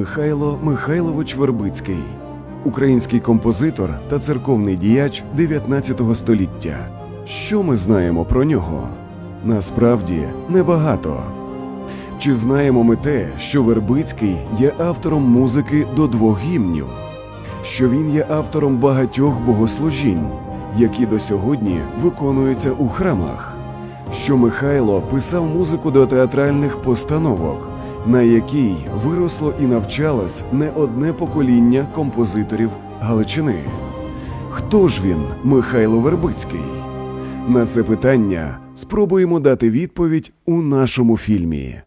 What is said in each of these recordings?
Михайло Михайлович Вербицький – український композитор та церковний діяч 19 століття. Що ми знаємо про нього? Насправді, небагато. Чи знаємо ми те, що Вербицький є автором музики до 2 гімнів? Що він є автором багатьох богослужінь, які до сьогодні виконуються у храмах? Що Михайло писав музику до театральних постановок, на якій виросло і навчалось не одне покоління композиторів Галичини? Хто ж він, Михайло Вербицький? На це питання спробуємо дати відповідь у нашому фільмі.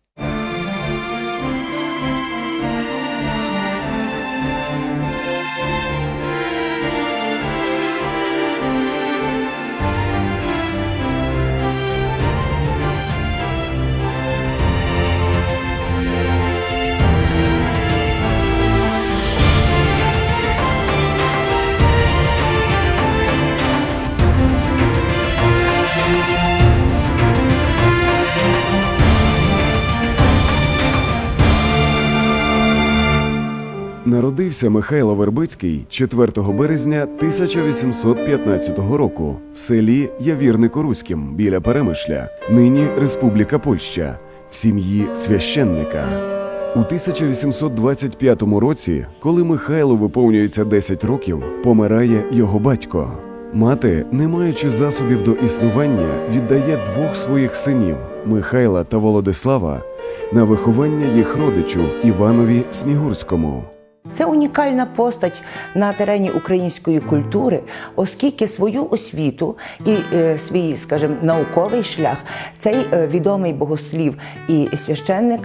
Народився Михайло Вербицький 4 березня 1815 року в селі Явірнико-Руським біля Перемишля, нині Республіка Польща, в сім'ї священника. У 1825 році, коли Михайлу виповнюється 10 років, помирає його батько. Мати, не маючи засобів до існування, віддає 2 своїх синів – Михайла та Володислава – на виховання їх родичу Іванові Снігурському. Це унікальна постать на терені української культури, оскільки свою освіту і свій, скажімо, науковий шлях цей відомий богослів і священник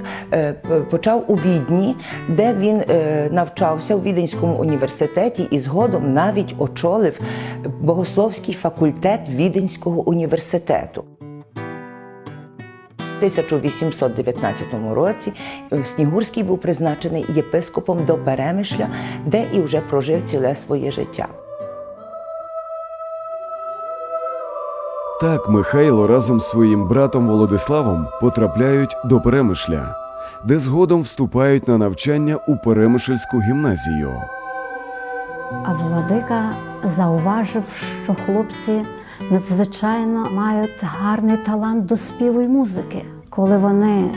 почав у Відні, де він навчався у Віденському університеті і згодом навіть очолив богословський факультет Віденського університету. У 1819 році Снігурський був призначений єпископом до Перемишля, де і вже прожив ціле своє життя. Так Михайло разом з своїм братом Володиславом потрапляють до Перемишля, де згодом вступають на навчання у Перемишльську гімназію. А владика зауважив, що хлопці надзвичайно мають гарний талант до співу і музики. Коли вони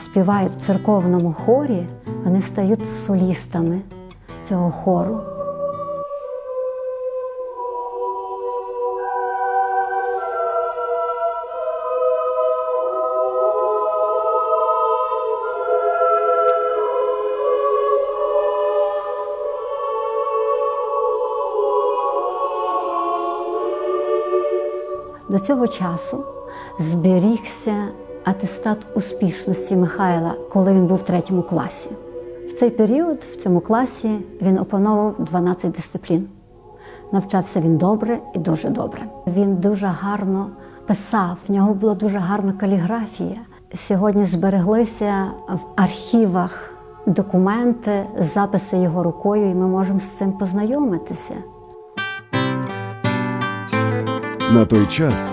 співають в церковному хорі, вони стають солістами цього хору. До цього часу зберігся атестат успішності Михайла, коли він був в 3 класі. В цей період, в цьому класі, він опановував 12 дисциплін. Навчався він добре і дуже добре. Він дуже гарно писав, в нього була дуже гарна каліграфія. Сьогодні збереглися в архівах документи, записи його рукою, і ми можемо з цим познайомитися. На той час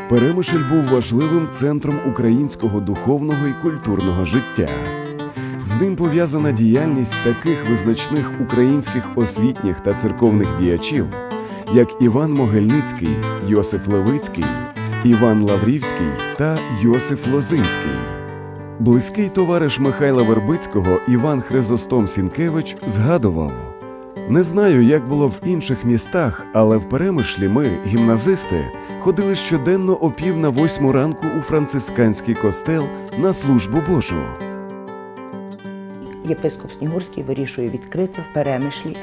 Перемишль був важливим центром українського духовного і культурного життя. З ним пов'язана діяльність таких визначних українських освітніх та церковних діячів, як Іван Могильницький, Йосиф Левицький, Іван Лаврівський та Йосиф Лозинський. Близький товариш Михайла Вербицького Іван Хризостом Сінкевич згадував: «Не знаю, як було в інших містах, але в Перемишлі ми, гімназисти, ходили щоденно о 7:45 ранку у францисканський костел на службу Божу». Єпископ Снігурський вирішує відкрити в Перемишлі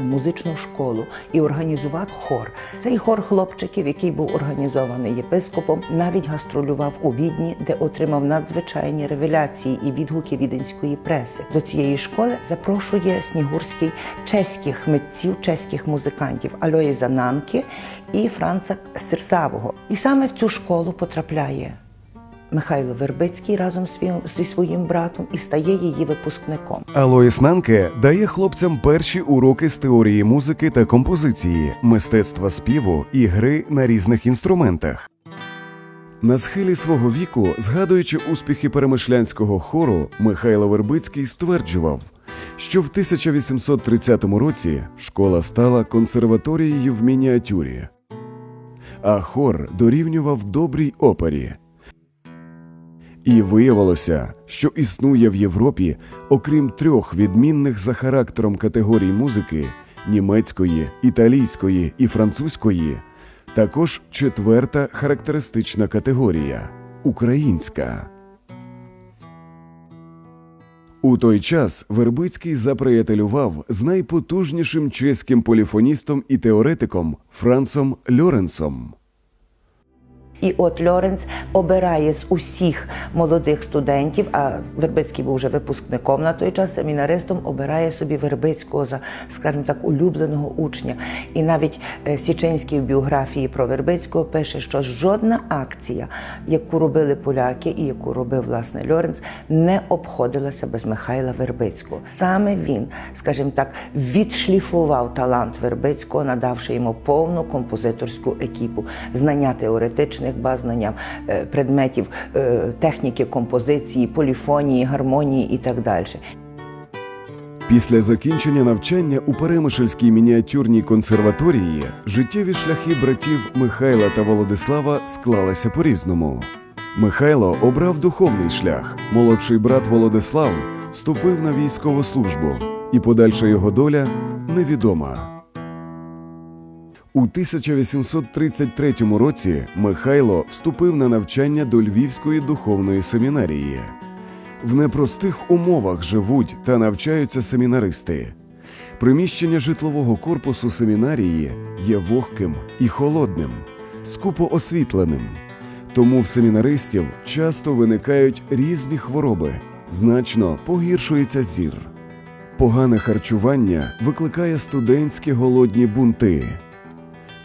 музичну школу і організувати хор. Цей хор хлопчиків, який був організований єпископом, навіть гастролював у Відні, де отримав надзвичайні ревеляції і відгуки віденської преси. До цієї школи запрошує Снігурський чеських митців, чеських музикантів Альоїза Нанки і Франца Сирсавого. І саме в цю школу потрапляє Михайло Вербицький разом зі своїм братом і стає її випускником. Алоїс Нанке дає хлопцям перші уроки з теорії музики та композиції, мистецтва співу і гри на різних інструментах. На схилі свого віку, згадуючи успіхи перемишлянського хору, Михайло Вербицький стверджував, що в 1830 році школа стала консерваторією в мініатюрі, а хор дорівнював добрій опері. І виявилося, що існує в Європі, окрім 3 відмінних за характером категорій музики – німецької, італійської і французької – також 4-та характеристична категорія – українська. У той час Вербицький заприятелював з найпотужнішим чеським поліфоністом і теоретиком Францом Льоренсом. І от Льоренс обирає з усіх молодих студентів, а Вербицький був вже випускником на той час, семінаристом, обирає собі Вербицького за, скажімо так, улюбленого учня. І навіть Січенський в біографії про Вербицького пише, що жодна акція, яку робили поляки і яку робив, власне, Льоренс, не обходилася без Михайла Вербицького. Саме він, скажімо так, відшліфував талант Вербицького, надавши йому повну композиторську екіпу, знання теоретичних баз, знання предметів техніки композиції, поліфонії, гармонії і так далі. Після закінчення навчання у Перемишльській мініатюрній консерваторії життєві шляхи братів Михайла та Володислава склалися по-різному. Михайло обрав духовний шлях, молодший брат Володислав вступив на військову службу, і подальша його доля невідома. У 1833 році Михайло вступив на навчання до Львівської духовної семінарії. В непростих умовах живуть та навчаються семінаристи. Приміщення житлового корпусу семінарії є вогким і холодним, скупо освітленим. Тому в семінаристів часто виникають різні хвороби, значно погіршується зір. Погане харчування викликає студентські голодні бунти.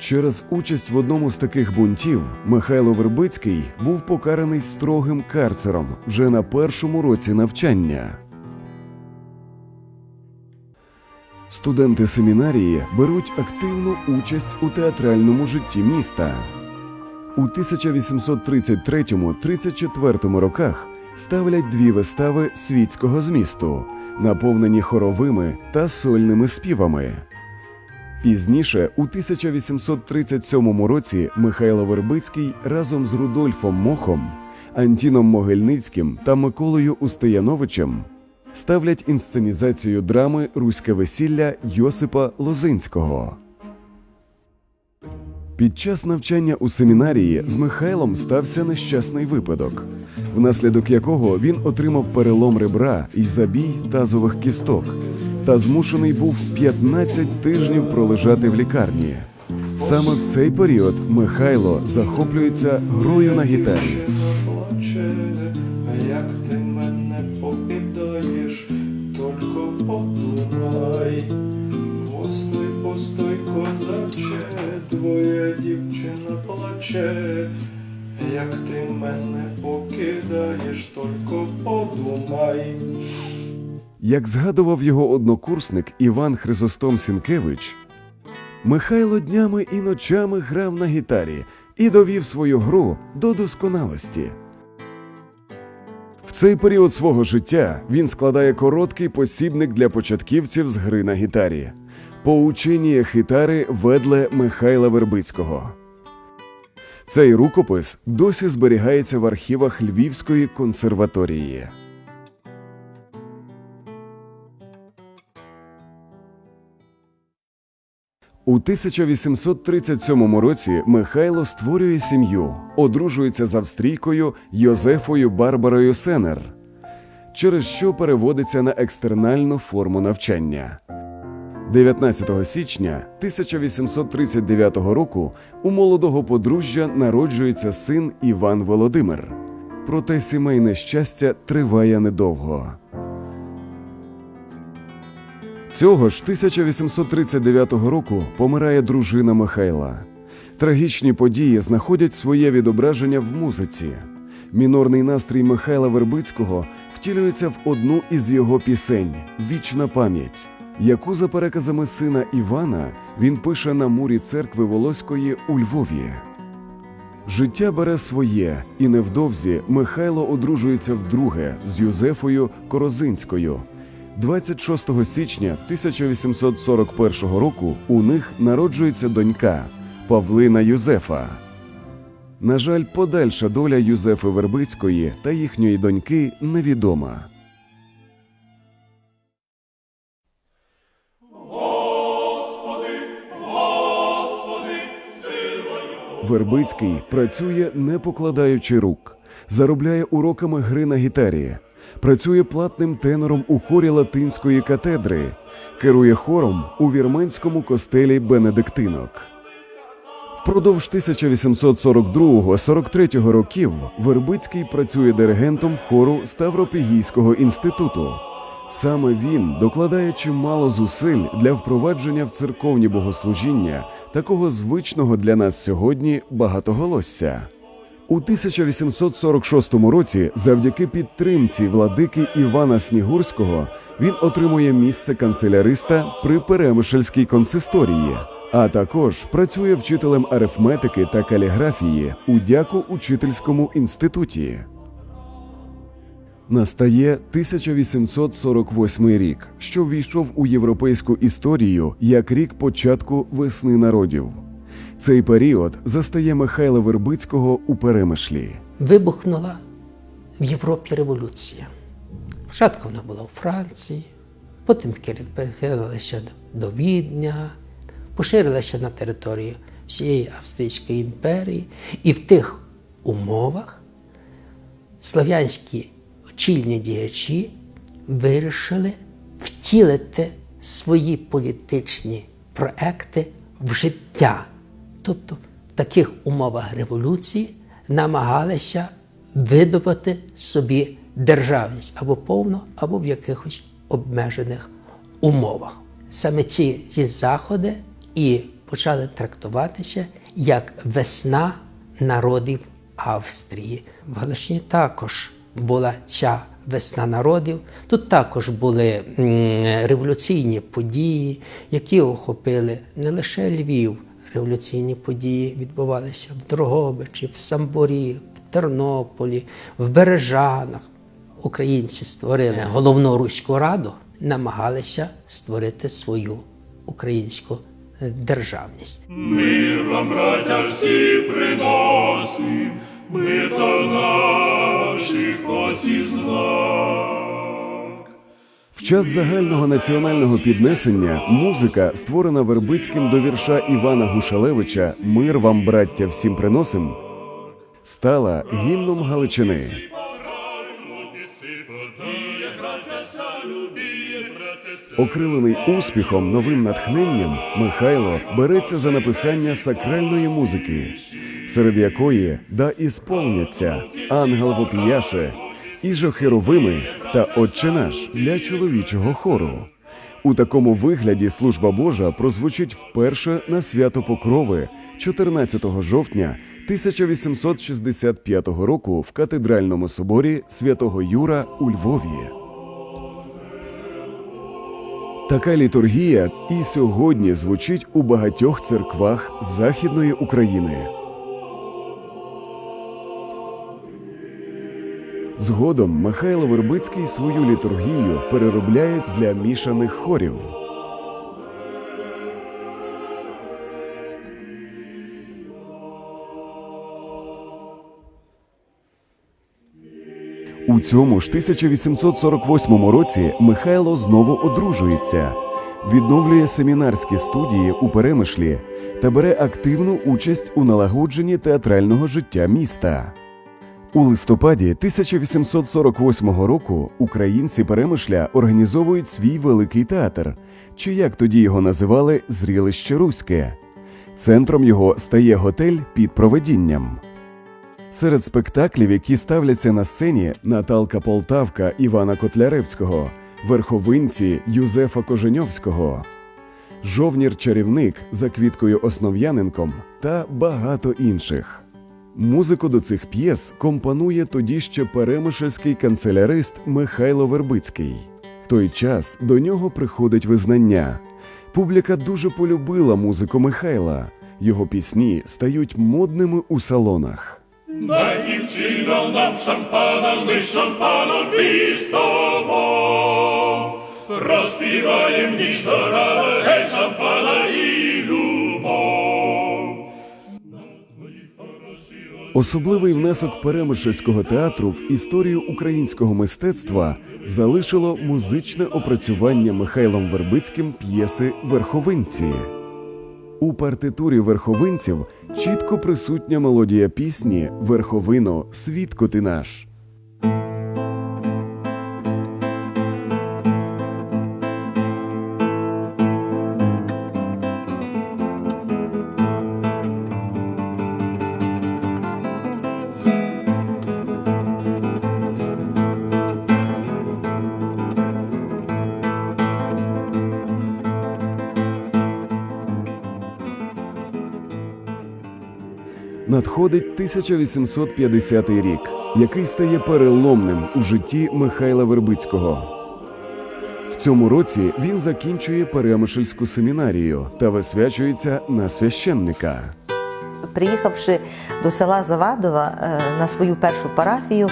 Через участь в одному з таких бунтів Михайло Вербицький був покараний строгим карцером вже на 1-му році навчання. Студенти семінарії беруть активну участь у театральному житті міста. У 1833-34 роках ставлять 2 вистави світського змісту, наповнені хоровими та сольними співами. Пізніше, у 1837 році, Михайло Вербицький разом з Рудольфом Мохом, Антіном Могильницьким та Миколою Устияновичем ставлять інсценізацію драми «Руське весілля» Йосипа Лозинського. Під час навчання у семінарії з Михайлом стався нещасний випадок, внаслідок якого він отримав перелом ребра і забій тазових кісток, та змушений був 15 тижнів пролежати в лікарні. Саме в цей період Михайло захоплюється грою на гітарі. Як ти мене покидаєш, тільки подумай. Постой, постой, козаче, твоя дівчина плаче. Як ти мене покидаєш, тільки подумай. Як згадував його однокурсник Іван Хризостом Сінкевич, Михайло днями і ночами грав на гітарі і довів свою гру до досконалості. В цей період свого життя він складає короткий посібник для початківців з гри на гітарі «Поучення хитари ведле Михайла Вербицького». Цей рукопис досі зберігається в архівах Львівської консерваторії. У 1837 році Михайло створює сім'ю, одружується з австрійкою Йозефою Барбарою Сенер, через що переводиться на екстернальну форму навчання. 19 січня 1839 року у молодого подружжя народжується син Іван Володимир. Проте сімейне щастя триває недовго. Цього ж 1839 року помирає дружина Михайла. Трагічні події знаходять своє відображення в музиці. Мінорний настрій Михайла Вербицького втілюється в одну із його пісень «Вічна пам'ять», яку, за переказами сина Івана, він пише на мурі церкви Волоської у Львові. Життя бере своє, і невдовзі Михайло одружується вдруге з Юзефою Корозинською. 26 січня 1841 року у них народжується донька Павлина Юзефа. На жаль, подальша доля Юзефи Вербицької та їхньої доньки невідома. Вербицький працює не покладаючи рук, заробляє уроками гри на гітарі, працює платним тенором у хорі латинської катедри, керує хором у вірменському костелі бенедиктинок. Впродовж 1842-43 років Вербицький працює диригентом хору Ставропігійського інституту. Саме він докладає чимало зусиль для впровадження в церковні богослужіння такого звичного для нас сьогодні багатоголосся. У 1846 році завдяки підтримці владики Івана Снігурського він отримує місце канцеляриста при Перемишльській консисторії, а також працює вчителем арифметики та каліграфії у Дяко-учительському інституті. Настає 1848 рік, що ввійшов у європейську історію як рік початку весни народів. Цей період застає Михайла Вербицького у Перемишлі. Вибухнула в Європі революція. Спочатку вона була у Франції, потім перехилилася до Відня, поширилася на територію всієї Австрійської імперії. І в тих умовах слов'янські очільні діячі вирішили втілити свої політичні проекти в життя. Тобто в таких умовах революції намагалися видобути собі державність або повну, або в якихось обмежених умовах. Саме ці заходи і почали трактуватися як весна народів Австрії. В Галичині також була ця весна народів. Тут також були революційні події, які охопили не лише Львів. Революційні події відбувалися в Дрогобичі, в Самборі, в Тернополі, в Бережанах. Українці створили головну Руську Раду, намагалися створити свою українську державність. Мир вам, браття, всі приносим, мир то наших отців знак. В час загального національного піднесення музика, створена Вербицьким до вірша Івана Гушалевича «Мир вам, браття, всім приносим», стала гімном Галичини. Окрилений успіхом, новим натхненням, Михайло береться за написання сакральної музики, серед якої «Да ісполняться», «Ангел вопіяше», «Іжо херовими» та «Отче наш» для чоловічого хору. У такому вигляді служба Божа прозвучить вперше на свято Покрови 14 жовтня 1865 року в катедральному соборі Святого Юра у Львові. Така літургія і сьогодні звучить у багатьох церквах Західної України. Згодом Михайло Вербицький свою літургію переробляє для мішаних хорів. У цьому ж 1848 році Михайло знову одружується, відновлює семінарські студії у Перемишлі та бере активну участь у налагодженні театрального життя міста. У листопаді 1848 року українці Перемишля організовують свій великий театр, чи як тоді його називали «Зрілище Руське». Центром його стає готель під проведінням. Серед спектаклів, які ставляться на сцені, Наталка Полтавка Івана Котляревського, Верховинці Юзефа Коженьовського, Жовнір-чарівник за Квіткою Основ'яненком та багато інших. Музику до цих п'єс компонує тоді ще перемишльський канцелярист Михайло Вербицький. В той час до нього приходить визнання. Публіка дуже полюбила музику Михайла. Його пісні стають модними у салонах. Дай дівчина нам шампана, ми шампаном пістимо. Розпіваєм ніч до рана, гей, шампана і любов. Особливий внесок Перемишльського театру в історію українського мистецтва залишило музичне опрацювання Михайлом Вербицьким п'єси «Верховинці». У партитурі верховинців чітко присутня мелодія пісні «Верховино, свідко ти наш». Надходить 1850 рік, який стає переломним у житті Михайла Вербицького. В цьому році він закінчує Перемишльську семінарію та висвячується на священника. Приїхавши до села Завадова на свою першу парафію,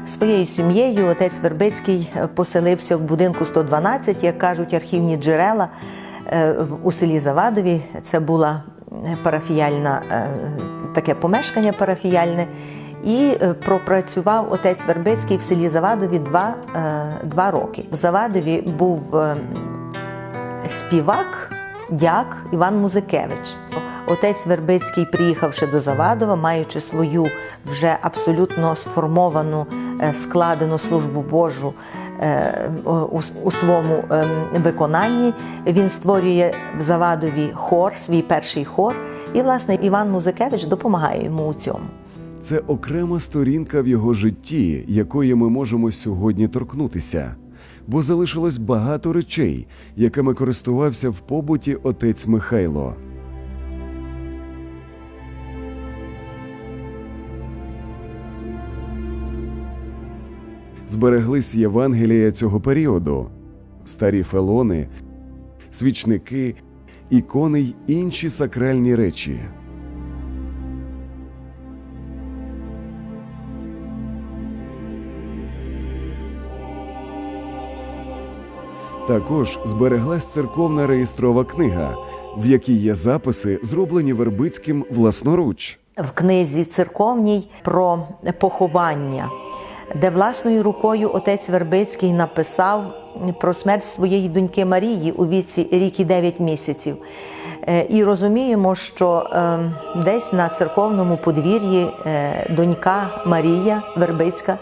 своєю сім'єю отець Вербицький поселився в будинку 112, як кажуть архівні джерела, у селі Завадові. Це була парафіяльна, таке помешкання парафіяльне. І пропрацював отець Вербицький в селі Завадові два роки. В Завадові був співак, дяк Іван Музикевич. Отець Вербицький, приїхавши до Завадова, маючи свою вже абсолютно сформовану, складену службу Божу у своєму виконанні, він створює в Завадові хор, свій перший хор, і, власне, Іван Музикевич допомагає йому у цьому. Це окрема сторінка в його житті, якої ми можемо сьогодні торкнутися. Бо залишилось багато речей, якими користувався в побуті отець Михайло. Збереглись Євангелія цього періоду, старі фелони, свічники, ікони й інші сакральні речі. Також збереглась церковна реєстрова книга, в якій є записи, зроблені Вербицьким власноруч. В книзі церковній про поховання, де власною рукою отець Вербицький написав про смерть своєї доньки Марії у віці рік і 9 місяців. І розуміємо, що десь на церковному подвір'ї донька Марія Вербицька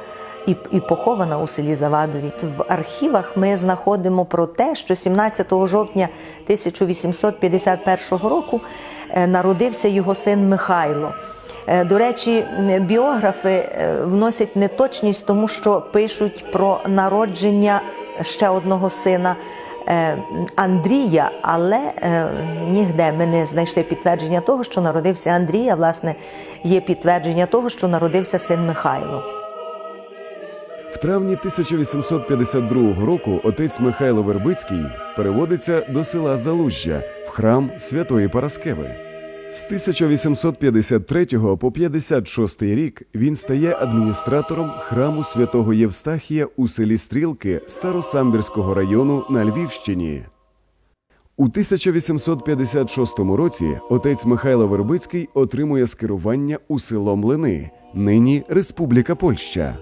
і похована у селі Завадові. В архівах ми знаходимо про те, що 17 жовтня 1851 року народився його син Михайло. До речі, біографи вносять неточність, тому що пишуть про народження ще одного сина Андрія, але ніде ми не знайшли підтвердження того, що народився Андрій, а власне є підтвердження того, що народився син Михайло. В травні 1852 року отець Михайло Вербицький переводиться до села Залужжя в храм Святої Параскеви. З 1853 по 56 рік він стає адміністратором храму святого Євстахія у селі Стрілки Старосамбірського району на Львівщині. У 1856 році отець Михайло Вербицький отримує скерування у село Млини, нині Республіка Польща.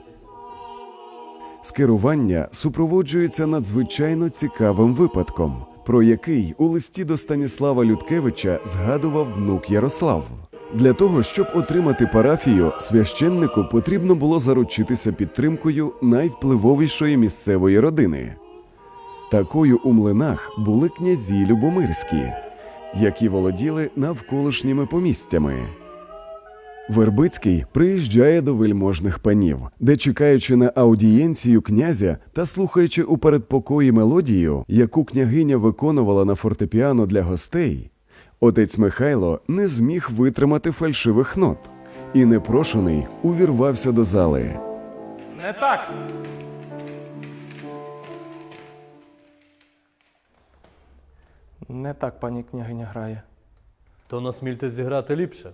Скерування супроводжується надзвичайно цікавим випадком, про який у листі до Станіслава Людкевича згадував внук Ярослав. Для того, щоб отримати парафію, священнику потрібно було заручитися підтримкою найвпливовішої місцевої родини. Такою у Млинах були князі Любомирські, які володіли навколишніми помістями. Вербицький приїжджає до вельможних панів, де, чекаючи на аудієнцію князя та слухаючи у передпокої мелодію, яку княгиня виконувала на фортепіано для гостей, отець Михайло не зміг витримати фальшивих нот і, непрошений, увірвався до зали. Не так. Не так пані княгиня грає. То насмільте зіграти ліпше.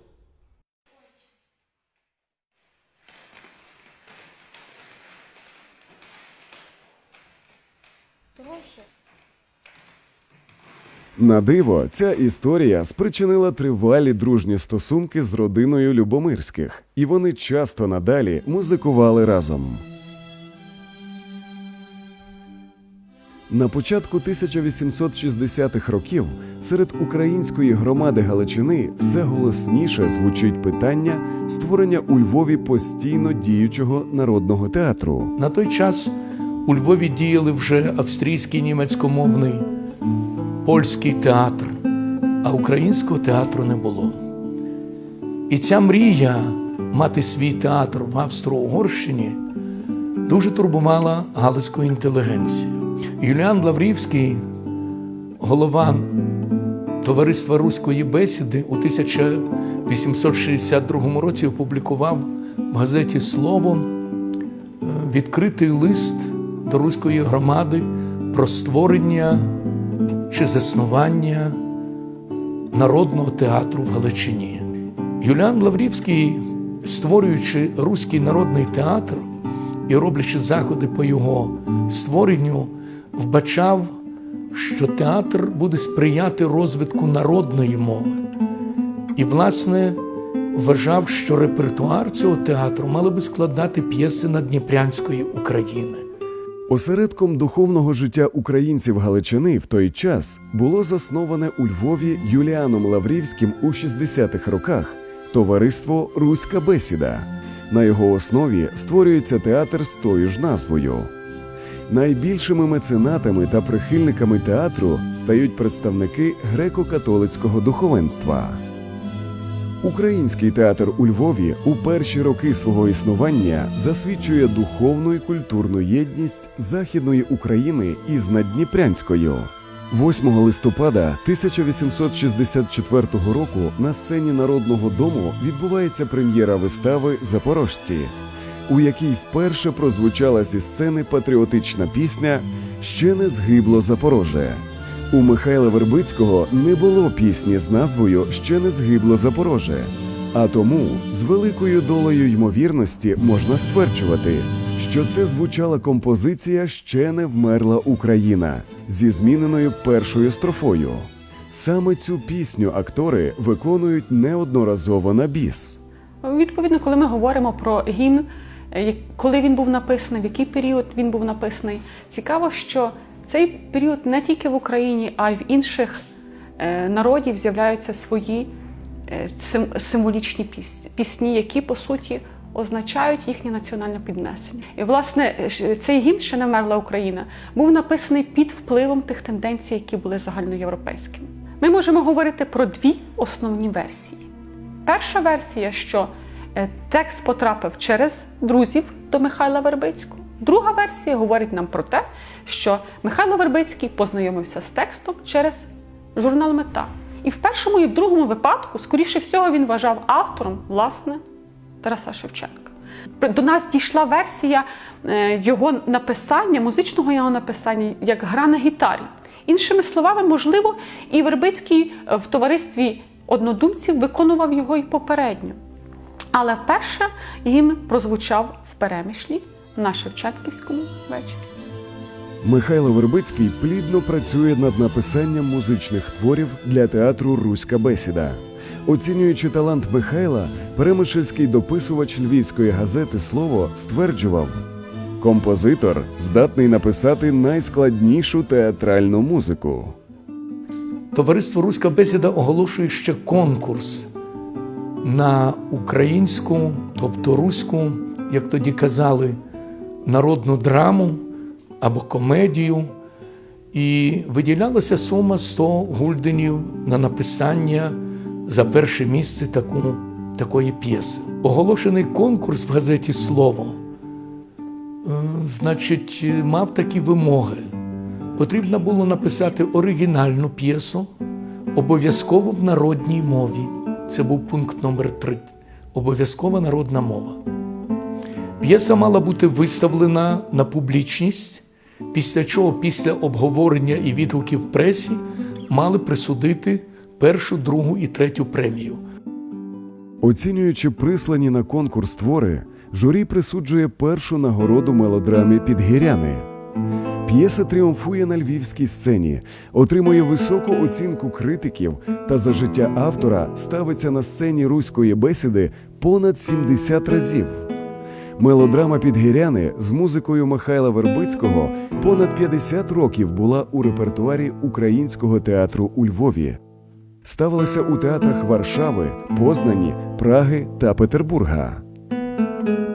На диво, ця історія спричинила тривалі дружні стосунки з родиною Любомирських, і вони часто надалі музикували разом. На початку 1860-х років серед української громади Галичини все голосніше звучить питання створення у Львові постійно діючого народного театру. На той час у Львові діяли вже австрійський німецькомовний, польський театр, а українського театру не було. І ця мрія мати свій театр в Австро-Угорщині дуже турбувала галицьку інтелігенцію. Юліан Лаврівський, голова Товариства Руської бесіди, у 1862 році опублікував в газеті «Слово» відкритий лист до руської громади про створення чи заснування народного театру в Галичині. Юліан Лаврівський, створюючи Руський народний театр і роблячи заходи по його створенню, вбачав, що театр буде сприяти розвитку народної мови. І, власне, вважав, що репертуар цього театру мали би складати п'єси Надніпрянської України. Осередком духовного життя українців Галичини в той час було засноване у Львові Юліаном Лаврівським у 60-х роках товариство «Руська бесіда». На його основі створюється театр з тою ж назвою. Найбільшими меценатами та прихильниками театру стають представники греко-католицького духовенства. Український театр у Львові у перші роки свого існування засвідчує духовну і культурну єдність Західної України із Наддніпрянською. 8 листопада 1864 року на сцені Народного дому відбувається прем'єра вистави «Запорожці», у якій вперше прозвучала зі сцени патріотична пісня «Ще не згибло Запороже». У Михайла Вербицького не було пісні з назвою «Ще не згибло Запороже», а тому з великою долею ймовірності можна стверджувати, що це звучала композиція «Ще не вмерла Україна» зі зміненою першою строфою. Саме цю пісню актори виконують неодноразово на біс. Відповідно, коли ми говоримо про гімн, коли він був написаний, в який період він був написаний, цікаво, що цей період не тільки в Україні, а й в інших народів з'являються свої символічні пісні, які, по суті, означають їхнє національне піднесення. І, власне, цей гімн «Ще не вмерла Україна» був написаний під впливом тих тенденцій, які були загальноєвропейськими. Ми можемо говорити про дві основні версії. Перша версія, що текст потрапив через друзів до Михайла Вербицького. Друга версія говорить нам про те, що Михайло Вербицький познайомився з текстом через журнал «Мета». І в першому і в другому випадку, скоріше всього, він вважав автором, власне, Тараса Шевченка. До нас дійшла версія його написання, музичного його написання, як гра на гітарі. Іншими словами, можливо, і Вербицький в товаристві однодумців виконував його і попередньо. Але вперше гімн прозвучав в Перемишлі на Шевченківському вечорі. Михайло Вербицький плідно працює над написанням музичних творів для театру «Руська бесіда». Оцінюючи талант Михайла, перемишльський дописувач львівської газети «Слово» стверджував: «Композитор здатний написати найскладнішу театральну музику». Товариство «Руська бесіда» оголошує ще конкурс на українську, тобто руську, як тоді казали, народну драму або комедію, і виділялася сума 100 гульденів на написання за перше місце такої п'єси. Оголошений конкурс в газеті «Слово», значить, мав такі вимоги. Потрібно було написати оригінальну п'єсу, обов'язково в народній мові. Це був пункт номер 3. Обов'язкова народна мова. П'єса мала бути виставлена на публічність, після чого, після обговорення і відгуків в пресі, мали присудити першу, другу і третю премію. Оцінюючи прислані на конкурс твори, журі присуджує першу нагороду мелодрамі «Підгіряни». П'єса тріумфує на львівській сцені, отримує високу оцінку критиків та за життя автора ставиться на сцені Руської бесіди понад 70 разів. Мелодрама «Підгіряни» з музикою Михайла Вербицького понад 50 років була у репертуарі Українського театру у Львові. Ставилася у театрах Варшави, Познані, Праги та Петербурга.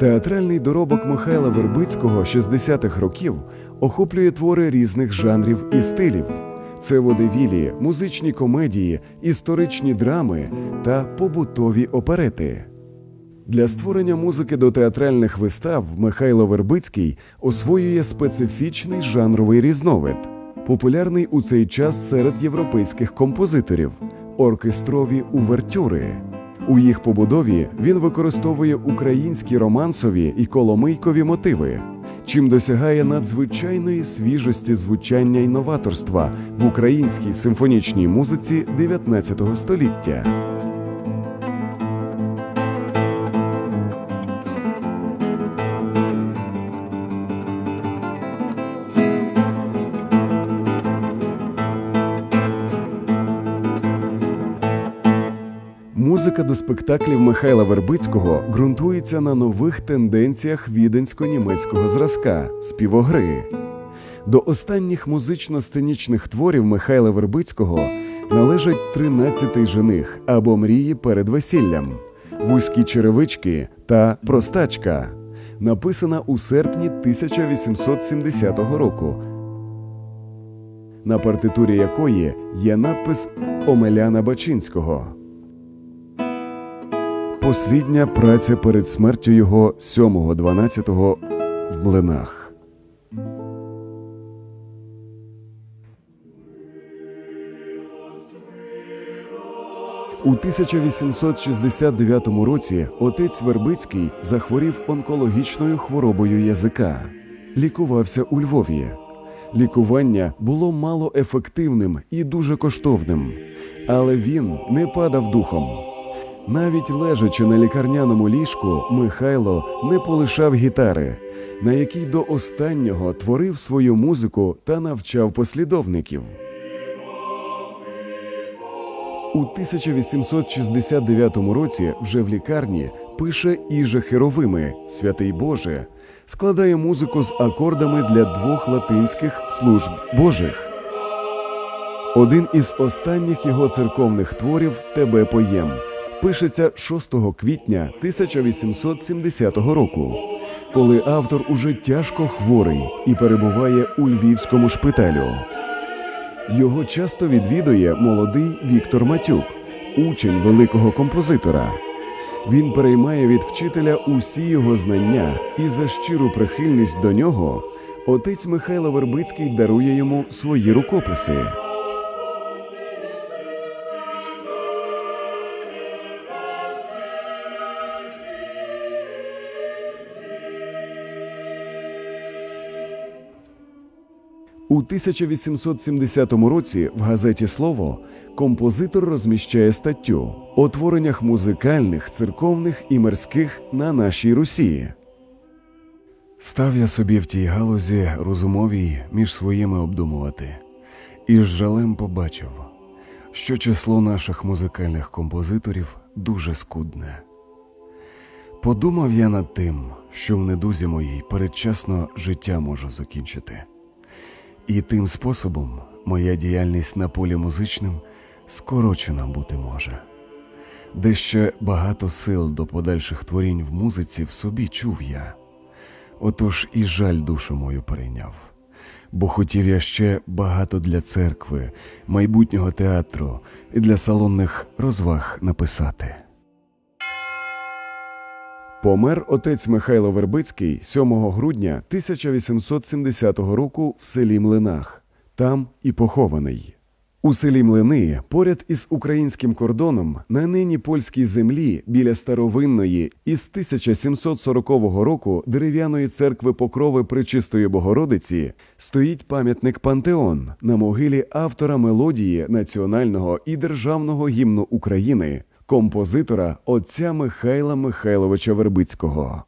Театральний доробок Михайла Вербицького 60-х років охоплює твори різних жанрів і стилів. Це водевілі, музичні комедії, історичні драми та побутові оперети. Для створення музики до театральних вистав Михайло Вербицький освоює специфічний жанровий різновид, популярний у цей час серед європейських композиторів – оркестрові увертюри. У їх побудові він використовує українські романсові і коломийкові мотиви, чим досягає надзвичайної свіжості звучання й новаторства в українській симфонічній музиці 19 століття. Музика до спектаклів Михайла Вербицького ґрунтується на нових тенденціях віденсько-німецького зразка – співогри. До останніх музично-сценічних творів Михайла Вербицького належать «13-й жених» або «Мрії перед весіллям», «Вузькі черевички» та «Простачка», написана у серпні 1870 року, на партитурі якої є надпис Омеляна Бачинського. Послідня праця перед смертю його 7.12 в Млинах. У 1869 році отець Вербицький захворів онкологічною хворобою язика. Лікувався у Львові. Лікування було малоефективним і дуже коштовним, але він не падав духом. Навіть лежачи на лікарняному ліжку, Михайло не полишав гітари, на якій до останнього творив свою музику та навчав послідовників. У 1869 році вже в лікарні пише «Іже Херовими» «Святий Боже», складає музику з акордами для 2 латинських служб Божих. Один із останніх його церковних творів «Тебе поєм» пишеться 6 квітня 1870 року, коли автор уже тяжко хворий і перебуває у львівському шпиталю. Його часто відвідує молодий Віктор Матюк, учень великого композитора. Він переймає від вчителя усі його знання, і за щиру прихильність до нього отець Михайло Вербицький дарує йому свої рукописи. У 1870 році в газеті «Слово» композитор розміщає статтю о твореннях музикальних, церковних і мирських на нашій Русі. Став я собі в тій галузі розумовій між своїми обдумувати, і з жалем побачив, що число наших музикальних композиторів дуже скудне. Подумав я над тим, що в недузі моїй передчасно життя можу закінчити. І тим способом моя діяльність на полі музичним скорочена бути може. Де ще багато сил до подальших творінь в музиці в собі чув я. Отож і жаль душу мою перейняв. Бо хотів я ще багато для церкви, майбутнього театру і для салонних розваг написати. Помер отець Михайло Вербицький 7 грудня 1870 року в селі Млинах. Там і похований. У селі Млини, поряд із українським кордоном, на нині польській землі, біля старовинної із 1740 року дерев'яної церкви Покрови Пречистої Богородиці, стоїть пам'ятник Пантеон на могилі автора мелодії національного і державного гімну України, композитора отця Михайла Михайловича Вербицького.